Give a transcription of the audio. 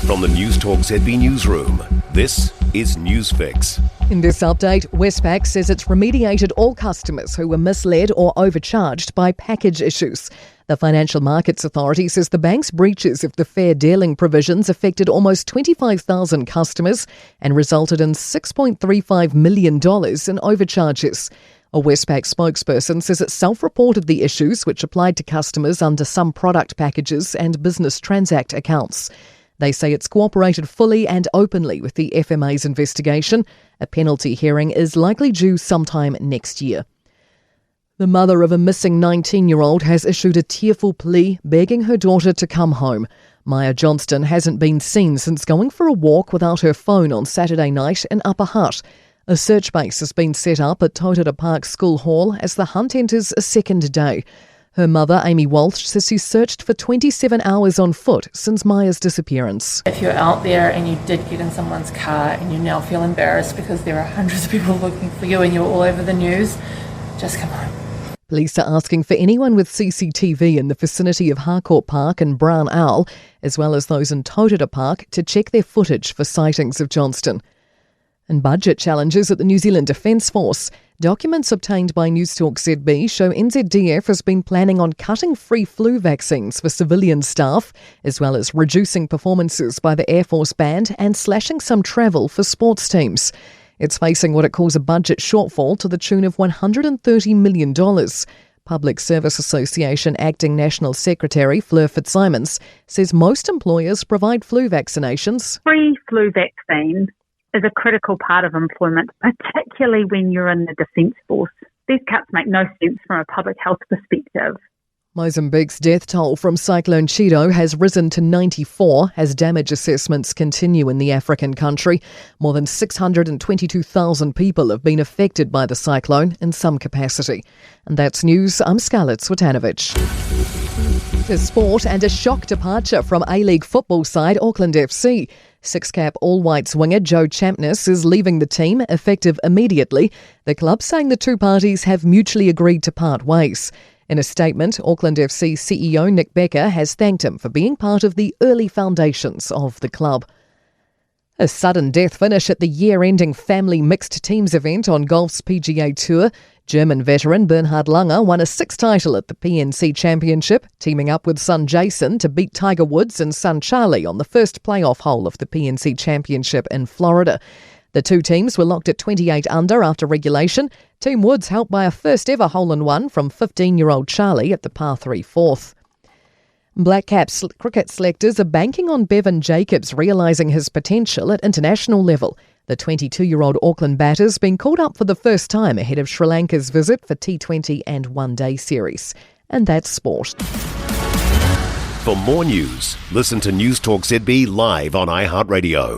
From the Newstalk ZB newsroom, this is Newsfix. In this update, Westpac says it's remediated all customers who were misled or overcharged by package issues. The Financial Markets Authority says the bank's breaches of the fair dealing provisions affected almost 25,000 customers and resulted in $6.35 million in overcharges. A Westpac spokesperson says it self-reported the issues which applied to customers under some product packages and business transact accounts. They say it's cooperated fully and openly with the FMA's investigation. A penalty hearing is likely due sometime next year. The mother of a missing 19-year-old has issued a tearful plea begging her daughter to come home. Maya Johnston hasn't been seen since going for a walk without her phone on Saturday night in Upper Hutt. A search base has been set up at Tautara Park School Hall as the hunt enters a second day. Her mother, Amy Walsh, says she searched for 27 hours on foot since Maya's disappearance. If you're out there and you did get in someone's car and you now feel embarrassed because there are hundreds of people looking for you and you're all over the news, just come home. Police are asking for anyone with CCTV in the vicinity of Harcourt Park and Brown Owl, as well as those in Tautara Park, to check their footage for sightings of Johnston. And budget challenges at the New Zealand Defence Force. Documents obtained by Newstalk ZB show NZDF has been planning on cutting free flu vaccines for civilian staff, as well as reducing performances by the Air Force Band and slashing some travel for sports teams. It's facing what it calls a budget shortfall to the tune of $130 million. Public Service Association Acting National Secretary Fleur Fitzsimons says most employers provide flu vaccinations. Free flu vaccine is a critical part of employment, particularly when you're in the Defence Force. These cuts make no sense from a public health perspective. Mozambique's death toll from Cyclone Chido has risen to 94 as damage assessments continue in the African country. More than 622,000 people have been affected by the cyclone in some capacity. And that's news. I'm Scarlett Swetanovic. To sport, and a shock departure from A-League football side Auckland FC. Six-cap All-Whites winger Joe Champness is leaving the team, effective immediately. The club saying the two parties have mutually agreed to part ways. In a statement, Auckland FC CEO Nick Becker has thanked him for being part of the early foundations of the club. A sudden death finish at the year-ending family mixed teams event on golf's PGA Tour. German veteran Bernhard Langer won a sixth title at the PNC Championship, teaming up with son Jason to beat Tiger Woods and son Charlie on the first playoff hole of the PNC Championship in Florida. The two teams were locked at 28 under after regulation. Team Woods helped by a first-ever hole-in-one from 15-year-old Charlie at the par 3 fourth. Black Caps cricket selectors are banking on Bevan Jacobs realising his potential at international level. The 22-year-old Auckland batter's been called up for the first time ahead of Sri Lanka's visit for T20 and one-day series. And that's sport. For more news, listen to Newstalk ZB live on iHeartRadio.